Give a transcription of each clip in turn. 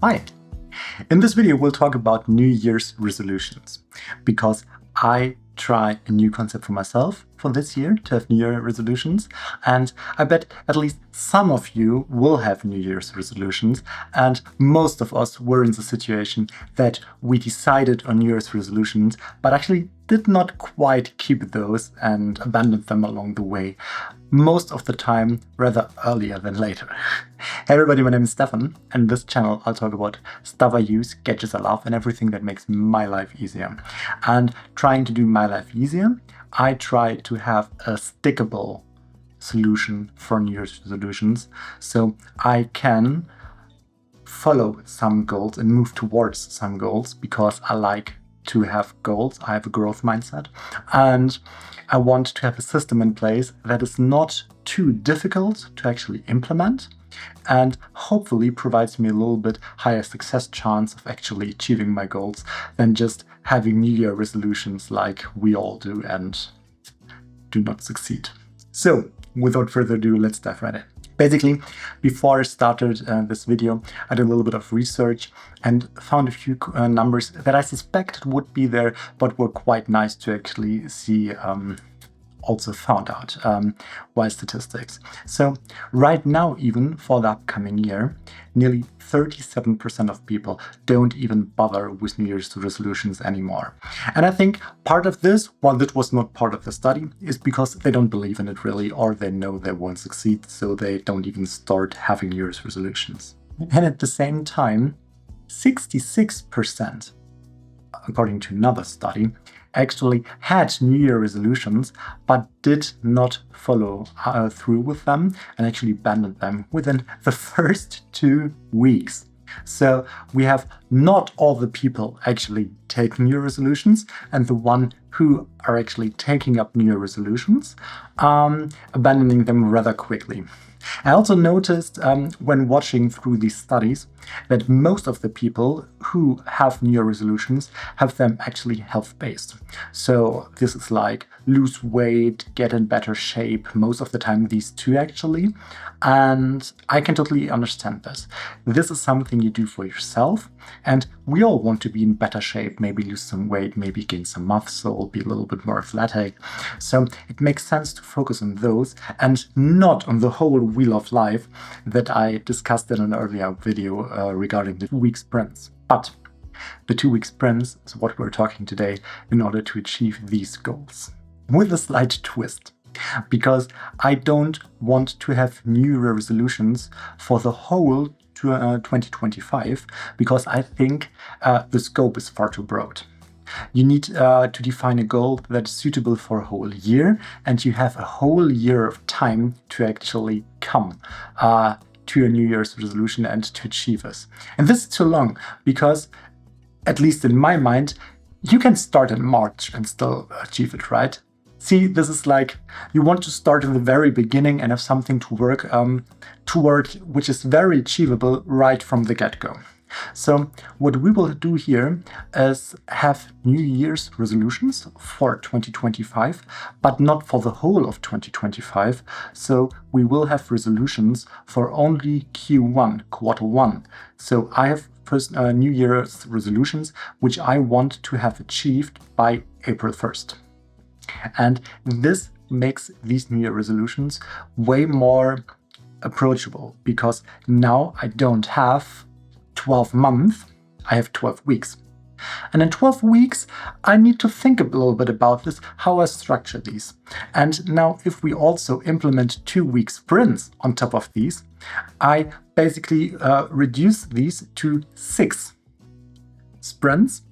Hi! In this video we'll talk about New Year's resolutions, because I try a new concept for myself for this year to have New Year resolutions, and I bet at least some of you will have New Year's resolutions, and most of us were in the situation that we decided on New Year's resolutions but actually did not quite keep those and abandoned them along the way, most of the time rather earlier than later. Hey everybody, my name is Stefan, and in this channel I'll talk about stuff I use, gadgets I love, and everything that makes my life easier. And trying to do my life easier, I try to have a stickable solution for New Year's resolutions, so I can follow some goals and move towards some goals, because I like to have goals. I have a growth mindset, and I want to have a system in place that is not too difficult to actually implement, and hopefully provides me a little bit higher success chance of actually achieving my goals than just having New Year resolutions like we all do and do not succeed. So without further ado, let's dive right in. Basically, before I started this video, I did a little bit of research and found a few numbers that I suspected would be there, but were quite nice to actually see also found out via statistics. So right now, even for the upcoming year, nearly 37% of people don't even bother with New Year's resolutions anymore. And I think part of this, while that was not part of the study, is because they don't believe in it really, or they know they won't succeed, so they don't even start having New Year's resolutions. And at the same time, 66%, according to another study, actually had New Year resolutions but did not follow through with them and actually abandoned them within the first 2 weeks. So we have not all the people actually taking New Year resolutions, and the one who are actually taking up New Year resolutions, abandoning them rather quickly. I also noticed when watching through these studies that most of the people who have New Year resolutions have them actually health-based. So this is like lose weight, get in better shape, most of the time these two actually. And I can totally understand this. This is something you do for yourself, and we all want to be in better shape, maybe lose some weight, maybe gain some muscle, be a little bit more athletic. So it makes sense to focus on those and not on the whole wheel of life that I discussed in an earlier video regarding the 2-week sprints. But the 2-week sprints is what we're talking today in order to achieve these goals. With a slight twist, because I don't want to have New Year resolutions for the whole 2025, because I think the scope is far too broad. You need to define a goal that is suitable for a whole year, and you have a whole year of time to actually come to a New Year's resolution and to achieve this. And this is too long, because at least in my mind, you can start in March and still achieve it, right? See, this is like you want to start in the very beginning and have something to work toward, which is very achievable right from the get-go. So what we will do here is have New Year's resolutions for 2025, but not for the whole of 2025. So we will have resolutions for only Q1, quarter one. So I have first New Year's resolutions, which I want to have achieved by April 1st. And this makes these New Year resolutions way more approachable, because now I don't have 12 months, I have 12 weeks. And in 12 weeks, I need to think a little bit about this, how I structure these. And now if we also implement 2-week sprints on top of these, I basically reduce these to 6 sprints,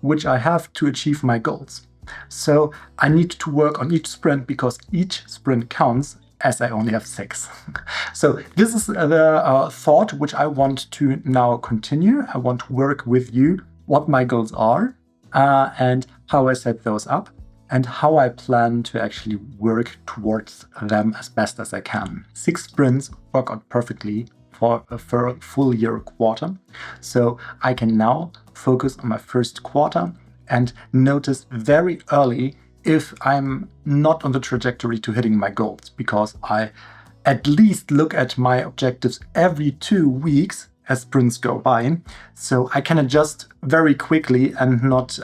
which I have to achieve my goals. So I need to work on each sprint, because each sprint counts, as I only have 6. So this is the thought which I want to now continue. I want to work with you what my goals are and how I set those up and how I plan to actually work towards them as best as I can. 6 sprints work out perfectly for a full year quarter. So I can now focus on my first quarter and notice very early if I'm not on the trajectory to hitting my goals, because I at least look at my objectives every 2 weeks as sprints go by. So I can adjust very quickly and not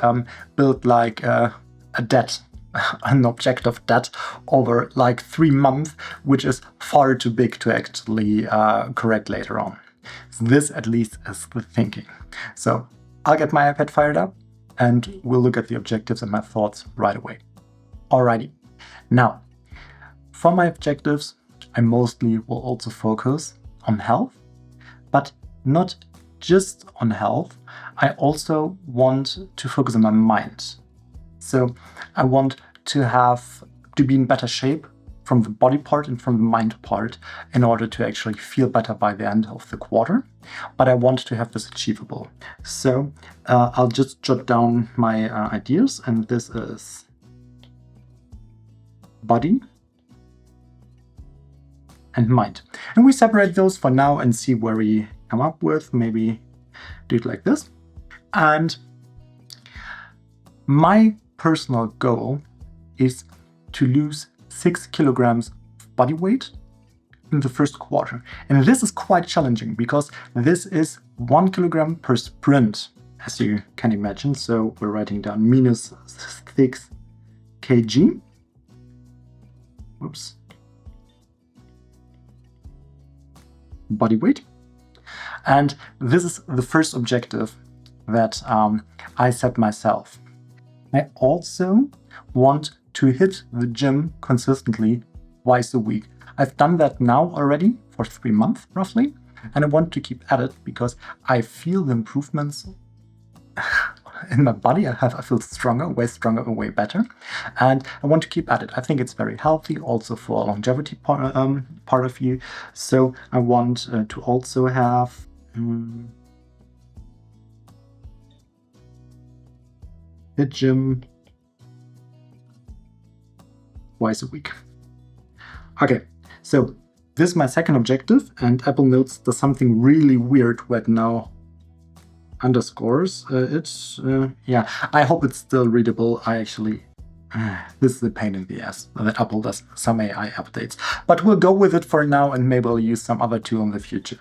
build like a debt, an object of debt over like 3 months, which is far too big to actually correct later on. So this at least is the thinking. So I'll get my iPad fired up and we'll look at the objectives and my thoughts right away. Alrighty. Now, for my objectives, I mostly will also focus on health, but not just on health. I also want to focus on my mind. So I want to be in better shape from the body part and from the mind part in order to actually feel better by the end of the quarter. But I want to have this achievable. So I'll just jot down my ideas, and this is body and mind. And we separate those for now and see where we come up with. Maybe do it like this. And my personal goal is to lose 6 kilograms of body weight in the first quarter. And this is quite challenging because this is 1 kilogram per sprint, as you can imagine. So we're writing down minus 6 kg. Oops. Body weight. And this is the first objective that I set myself. I also want to hit the gym consistently twice a week. I've done that now already for 3 months roughly, and I want to keep at it because I feel the improvements in my body. I feel stronger, and way better, and I want to keep at it. I think it's very healthy also for longevity part of you. So I want to also have the gym twice a week. Okay, so this is my second objective, and Apple Notes does something really weird right now. Underscores it. Yeah, I hope it's still readable. I actually, this is a pain in the ass that Apple does some AI updates. But we'll go with it for now, and maybe I'll use some other tool in the future.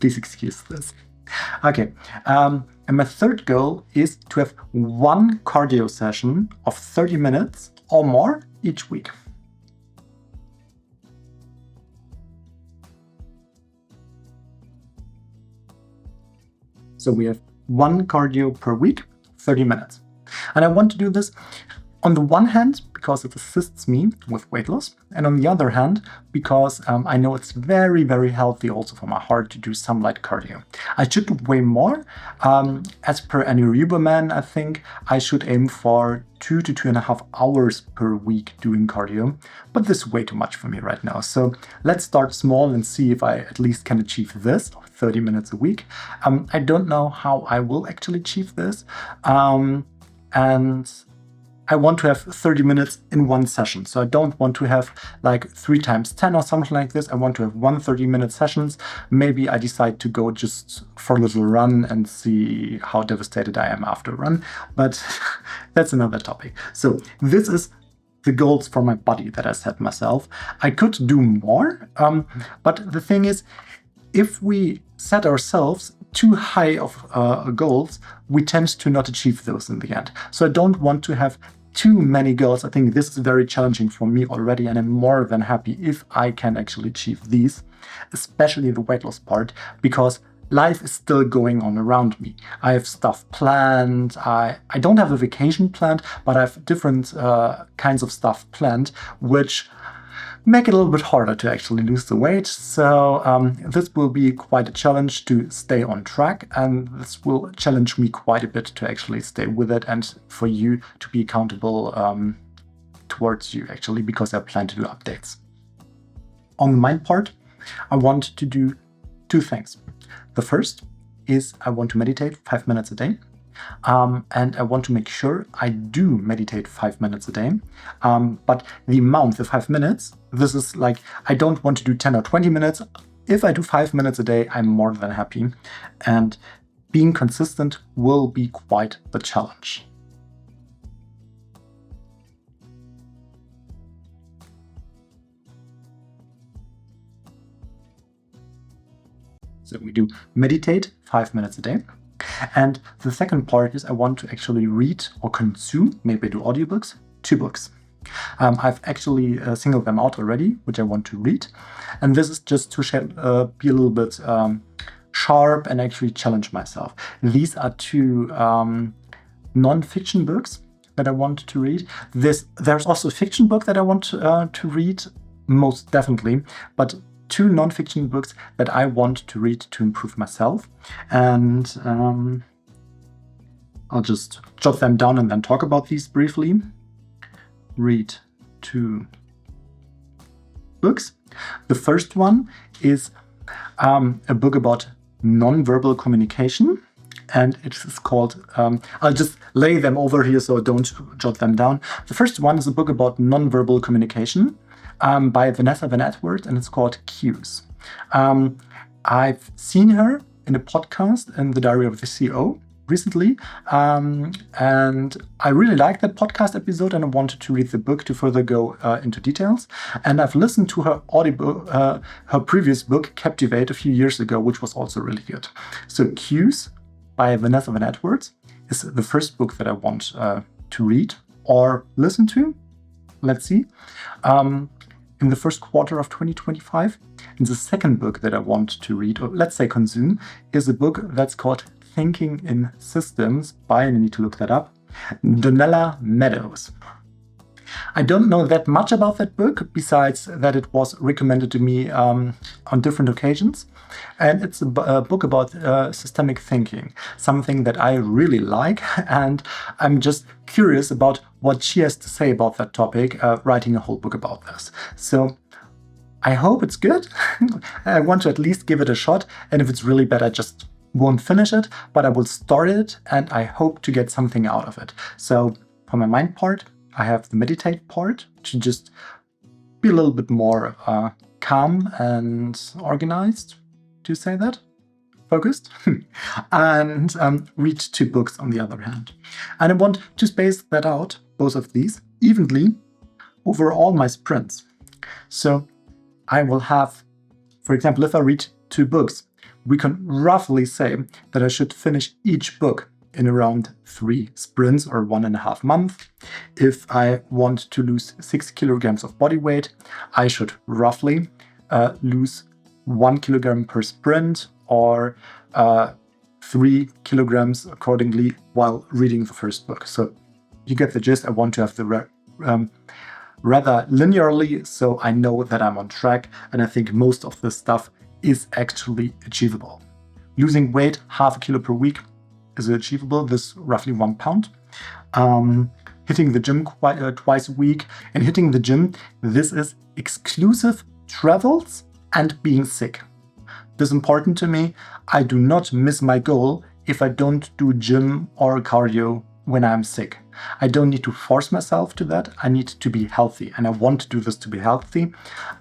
Please excuse this. Okay, and my third goal is to have 1 cardio session of 30 minutes or more each week. So we have 1 cardio per week, 30 minutes. And I want to do this on the one hand because it assists me with weight loss, and on the other hand because I know it's very, very healthy also for my heart to do some light cardio. I should do way more. As per Annie Huberman, I think I should aim for 2 to 2.5 hours per week doing cardio, but this is way too much for me right now. So let's start small and see if I at least can achieve this, 30 minutes a week. I don't know how I will actually achieve this. And I want to have 30 minutes in one session. So I don't want to have like 3 times 10 or something like this. I want to have 1 30-minute sessions. Maybe I decide to go just for a little run and see how devastated I am after a run. But that's another topic. So this is the goals for my body that I set myself. I could do more, but the thing is, if we set ourselves too high of goals, we tend to not achieve those in the end. So I don't want to have too many goals. I think this is very challenging for me already, and I'm more than happy if I can actually achieve these, especially the weight loss part, because life is still going on around me. I have stuff planned. I don't have a vacation planned, but I have different kinds of stuff planned, which make it a little bit harder to actually lose the weight. So this will be quite a challenge to stay on track, and this will challenge me quite a bit to actually stay with it and for you to be accountable towards you actually, because I plan to do updates. On the mind part, I want to do 2 things. The first is I want to meditate 5 minutes a day. And I want to make sure I do meditate 5 minutes a day. But the amount, the 5 minutes, this is like, I don't want to do 10 or 20 minutes. If I do 5 minutes a day, I'm more than happy. And being consistent will be quite the challenge. So we do meditate 5 minutes a day. And the second part is I want to actually read or consume, maybe do audiobooks, 2 books. I've actually singled them out already, which I want to read. And this is just to be a little bit sharp and actually challenge myself. These are 2 non-fiction books that I want to read. There's also a fiction book that I want to read, most definitely, but 2 non-fiction books that I want to read to improve myself. And I'll just jot them down and then talk about these briefly. Read 2 books. The first one is a book about non-verbal communication, and it is called, I'll just lay them over here so don't jot them down. The first one is a book about non-verbal communication by Vanessa Van Edwards, and it's called Cues. I've seen her in a podcast in the Diary of the CEO recently, and I really liked that podcast episode, and I wanted to read the book to further go into details. And I've listened to her audiobook, her previous book, Captivate, a few years ago, which was also really good. So Cues by Vanessa Van Edwards is the first book that I want to read or listen to. Let's see. In the first quarter of 2025. And the second book that I want to read, or let's say consume, is a book that's called Thinking in Systems by, and I need to look that up, Donella Meadows. I don't know that much about that book, besides that it was recommended to me on different occasions. And it's a book about systemic thinking, something that I really like, and I'm just curious about what she has to say about that topic, writing a whole book about this. So I hope it's good. I want to at least give it a shot, and if it's really bad, I just won't finish it, but I will start it, and I hope to get something out of it. So for my mind part, I have the meditate part to just be a little bit more calm and organized, to say that, focused, and read 2 books on the other hand. And I want to space that out, both of these, evenly over all my sprints. So I will have, for example, if I read 2 books, we can roughly say that I should finish each book in around 3 sprints or 1.5 months. If I want to lose 6 kilograms of body weight, I should roughly lose 1 kilogram per sprint, or 3 kilograms accordingly while reading the first book. So you get the gist. I want to have the rather linearly, so I know that I'm on track, and I think most of this stuff is actually achievable. Losing weight 0.5 kilo per week is achievable, this roughly 1 pound. Hitting the gym twice a week, and hitting the gym, this is exclusive travels and being sick. This is important to me. I do not miss my goal if I don't do gym or cardio when I'm sick. I don't need to force myself to that. I need to be healthy, and I want to do this to be healthy.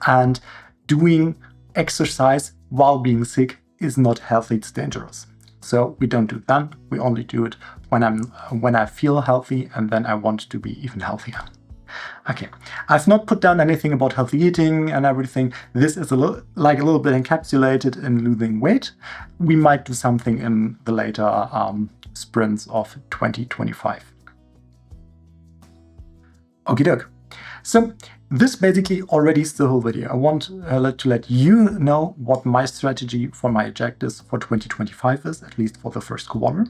And doing exercise while being sick is not healthy, it's dangerous. So we don't do that. We only do it when I feel healthy, and then I want to be even healthier. Okay, I've not put down anything about healthy eating and everything. This is a little bit encapsulated in losing weight. We might do something in the later sprints of 2025. Okie doke. So this basically already is the whole video. I want to let you know what my strategy for my objectives for 2025 is, at least for the first quarter.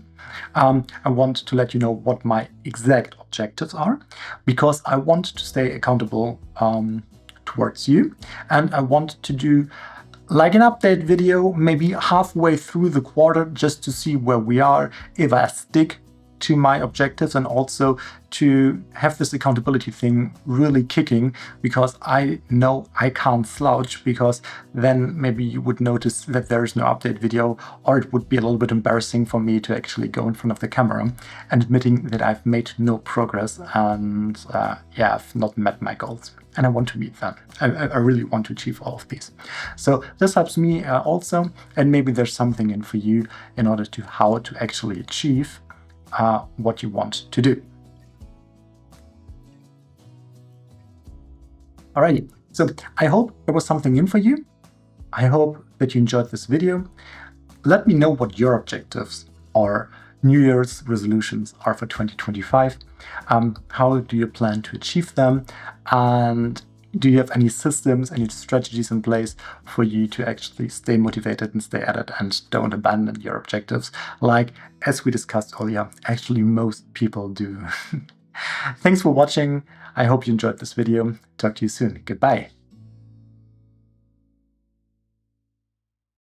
I want to let you know what my exact objectives are, because I want to stay accountable towards you. And I want to do like an update video, maybe halfway through the quarter, just to see where we are, if I stick to my objectives, and also to have this accountability thing really kicking, because I know I can't slouch, because then maybe you would notice that there is no update video, or it would be a little bit embarrassing for me to actually go in front of the camera and admitting that I've made no progress, and I've not met my goals. And I want to meet them. I really want to achieve all of these. So this helps me also, and maybe there's something in for you in order to how to actually achieve what you want to do. Alrighty, so I hope there was something in for you. I hope that you enjoyed this video. let me know what your objectives or New Year's resolutions are for 2025. How do you plan to achieve them? And do you have any systems, any strategies in place for you to actually stay motivated and stay at it and don't abandon your objectives? Like, as we discussed earlier, actually most people do. Thanks for watching. I hope you enjoyed this video. Talk to you soon. Goodbye.